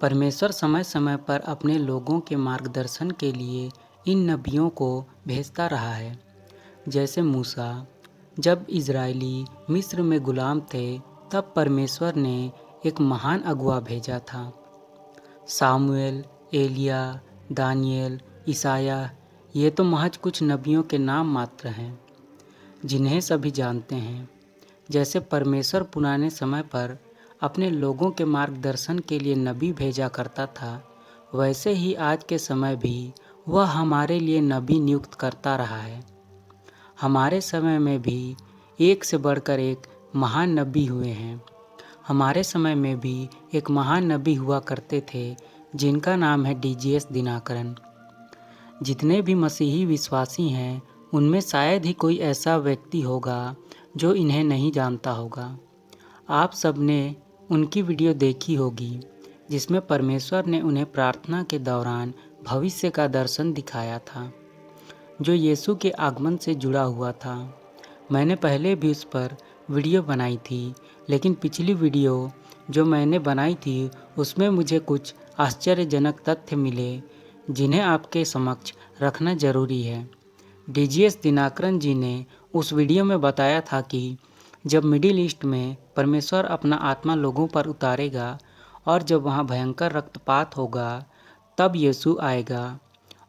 परमेश्वर समय समय पर अपने लोगों के मार्गदर्शन के लिए इन नबियों को भेजता रहा है। जैसे मूसा, जब इजरायली मिस्र में गुलाम थे तब परमेश्वर ने एक महान अगुआ भेजा था। सामुएल, एलिया, दानियल, ईसाया, ये तो महज कुछ नबियों के नाम मात्र हैं जिन्हें सभी जानते हैं। जैसे परमेश्वर पुराने समय पर अपने लोगों के मार्गदर्शन के लिए नबी भेजा करता था, वैसे ही आज के समय भी वह हमारे लिए नबी नियुक्त करता रहा है। हमारे समय में भी एक से बढ़कर एक महान नबी हुए हैं। हमारे समय में भी एक महान नबी हुआ करते थे जिनका नाम है डीजीएस दिनाकरन। जितने भी मसीही विश्वासी हैं उनमें शायद ही कोई ऐसा व्यक्ति होगा जो इन्हें नहीं जानता होगा। आप सबने उनकी वीडियो देखी होगी जिसमें परमेश्वर ने उन्हें प्रार्थना के दौरान भविष्य का दर्शन दिखाया था जो यीशु के आगमन से जुड़ा हुआ था। मैंने पहले भी उस पर वीडियो बनाई थी, लेकिन पिछली वीडियो जो मैंने बनाई थी उसमें मुझे कुछ आश्चर्यजनक तथ्य मिले जिन्हें आपके समक्ष रखना जरूरी है। डीजीएस दिनाकरन जी ने उस वीडियो में बताया था कि जब मिडिल ईस्ट में परमेश्वर अपना आत्मा लोगों पर उतारेगा और जब वहाँ भयंकर रक्तपात होगा तब यीशु आएगा,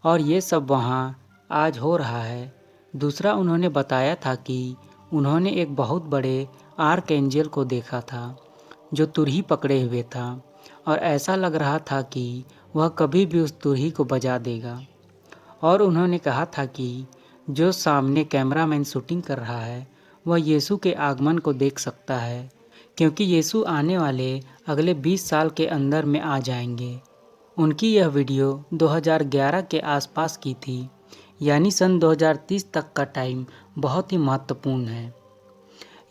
और ये सब वहाँ आज हो रहा है। दूसरा, उन्होंने बताया था कि उन्होंने एक बहुत बड़े आर्क एंजल को देखा था जो तुरही पकड़े हुए था और ऐसा लग रहा था कि वह कभी भी उस तुरही को बजा देगा। और उन्होंने कहा था कि जो सामने कैमरामैन शूटिंग कर रहा है वह यीशु के आगमन को देख सकता है, क्योंकि यीशु आने वाले अगले 20 साल के अंदर में आ जाएंगे। उनकी यह वीडियो 2011 के आसपास की थी, यानी सन 2030 तक का टाइम बहुत ही महत्वपूर्ण है।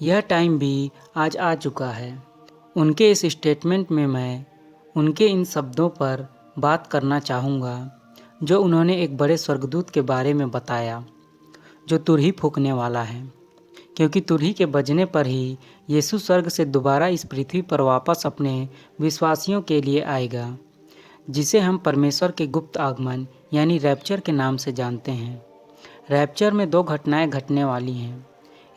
यह टाइम भी आज आ चुका है। उनके इस स्टेटमेंट में मैं उनके इन शब्दों पर बात करना चाहूँगा जो उन्होंने एक बड़े स्वर्गदूत के बारे में बताया जो तुरही फूंकने वाला है, क्योंकि तुरही के बजने पर ही यीशु स्वर्ग से दोबारा इस पृथ्वी पर वापस अपने विश्वासियों के लिए आएगा, जिसे हम परमेश्वर के गुप्त आगमन यानी रैप्चर के नाम से जानते हैं। रैप्चर में 2 घटनाएं घटने वाली हैं।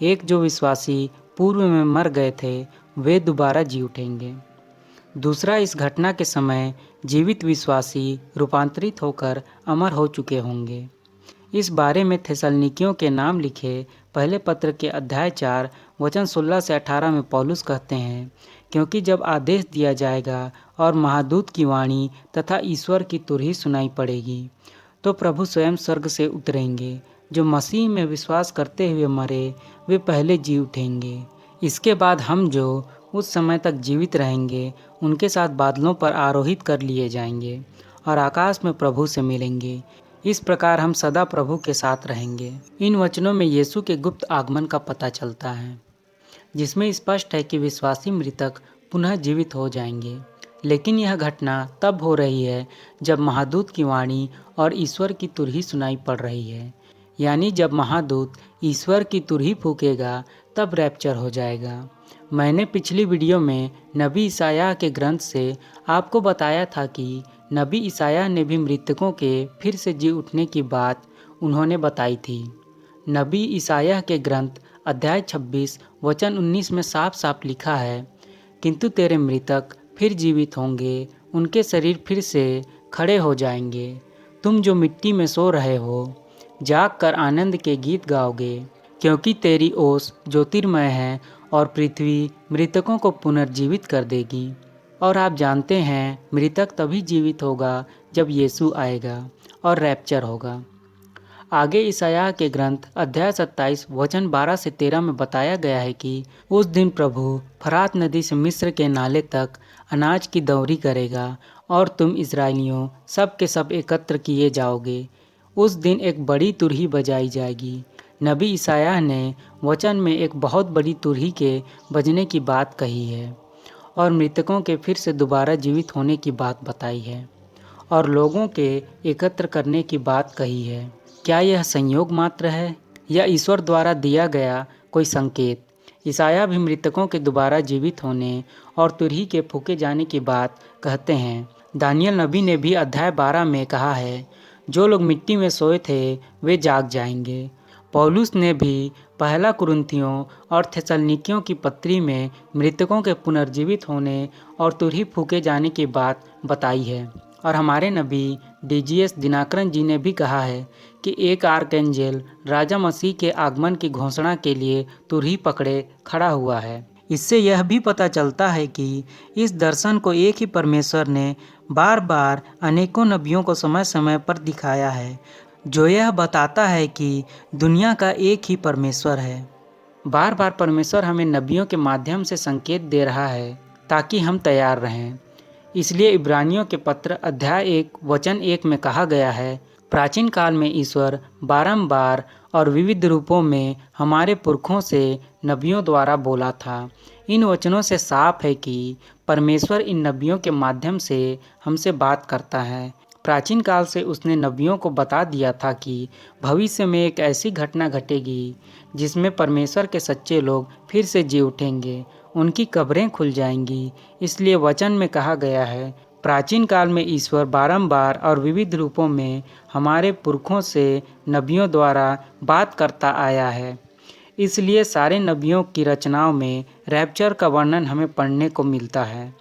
एक, जो विश्वासी पूर्व में मर गए थे वे दोबारा जी उठेंगे। दूसरा, इस घटना के समय जीवित विश्वासी रूपांतरित होकर अमर हो चुके होंगे। इस बारे में थेसलनिकियों के नाम लिखे पहले पत्र के अध्याय 4 वचन 16 से 18 में पौलुस कहते हैं, क्योंकि जब आदेश दिया जाएगा और महादूत की वाणी तथा ईश्वर की तुरही सुनाई पड़ेगी तो प्रभु स्वयं स्वर्ग से उतरेंगे। जो मसीह में विश्वास करते हुए मरे वे पहले जी उठेंगे। इसके बाद हम जो उस समय तक जीवित रहेंगे उनके साथ बादलों पर आरोहित कर लिए जाएंगे और आकाश में प्रभु से मिलेंगे। इस प्रकार हम सदा प्रभु के साथ रहेंगे। इन वचनों में यीशु के गुप्त आगमन का पता चलता है, जिसमें स्पष्ट है कि विश्वासी मृतक पुनः जीवित हो जाएंगे। लेकिन यह घटना तब हो रही है जब महादूत की वाणी और ईश्वर की तुरही सुनाई पड़ रही है, यानी जब महादूत ईश्वर की तुरही फूंकेगा तब रैप्चर हो जाएगा। मैंने पिछली वीडियो में नबी ईसाया के ग्रंथ से आपको बताया था कि नबी ईसाया ने भी मृतकों के फिर से जी उठने की बात उन्होंने बताई थी। नबी ईसाया के ग्रंथ अध्याय 26 वचन 19 में साफ साफ लिखा है, किंतु तेरे मृतक फिर जीवित होंगे, उनके शरीर फिर से खड़े हो जाएंगे। तुम जो मिट्टी में सो रहे हो जाग कर आनंद के गीत गाओगे, क्योंकि तेरी ओस ज्योतिर्मय है और पृथ्वी मृतकों को पुनर्जीवित कर देगी। और आप जानते हैं मृतक तभी जीवित होगा जब यीशु आएगा और रैप्चर होगा। आगे ईसाया के ग्रंथ अध्याय 27 वचन 12 से 13 में बताया गया है कि उस दिन प्रभु फरात नदी से मिस्र के नाले तक अनाज की दौरी करेगा और तुम इस्राएलियों सब के सब एकत्र किए जाओगे। उस दिन एक बड़ी तुरही बजाई जाएगी। नबी ईसाया ने वचन में एक बहुत बड़ी तुरही के बजने की बात कही है और मृतकों के फिर से दोबारा जीवित होने की बात बताई है और लोगों के एकत्र करने की बात कही है। क्या यह संयोग मात्र है या ईश्वर द्वारा दिया गया कोई संकेत? ईसाया भी मृतकों के दोबारा जीवित होने और तुरही के फूके जाने की बात कहते हैं। दानियल नबी ने भी अध्याय 12 में कहा है, जो लोग मिट्टी में सोए थे वे जाग जाएंगे। पौलुस ने भी पहला कुरिन्थियों और थेसलनिकियों की पत्री में मृतकों के पुनर्जीवित होने और तुरही फूके जाने की बात बताई है। और हमारे नबी डीजीएस दिनाकरन जी ने भी कहा है कि एक आर्कएंजल राजा मसीह के आगमन की घोषणा के लिए तुरही पकड़े खड़ा हुआ है। इससे यह भी पता चलता है कि इस दर्शन को एक ही परमेश्वर ने बार बार अनेकों नबियों को समय समय पर दिखाया है, जो यह बताता है कि दुनिया का एक ही परमेश्वर है। बार बार परमेश्वर हमें नबियों के माध्यम से संकेत दे रहा है ताकि हम तैयार रहें। इसलिए इब्रानियों के पत्र अध्याय 1 वचन 1 में कहा गया है, प्राचीन काल में ईश्वर बारंबार और विविध रूपों में हमारे पुरखों से नबियों द्वारा बोला था। इन वचनों से साफ है कि परमेश्वर इन नबियों के माध्यम से हमसे बात करता है। प्राचीन काल से उसने नबियों को बता दिया था कि भविष्य में एक ऐसी घटना घटेगी जिसमें परमेश्वर के सच्चे लोग फिर से जी उठेंगे, उनकी कब्रें खुल जाएंगी। इसलिए वचन में कहा गया है, प्राचीन काल में ईश्वर बारंबार और विविध रूपों में हमारे पुरखों से नबियों द्वारा बात करता आया है। इसलिए सारे नबियों की रचनाओं में रैप्चर का वर्णन हमें पढ़ने को मिलता है,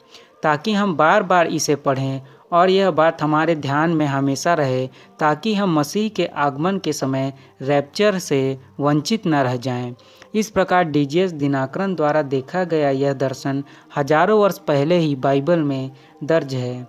ताकि हम बार बार इसे पढ़ें और यह बात हमारे ध्यान में हमेशा रहे, ताकि हम मसीह के आगमन के समय रैप्चर से वंचित न रह जाएं। इस प्रकार डीजीएस दिनाकरन द्वारा देखा गया यह दर्शन हजारों वर्ष पहले ही बाइबल में दर्ज है।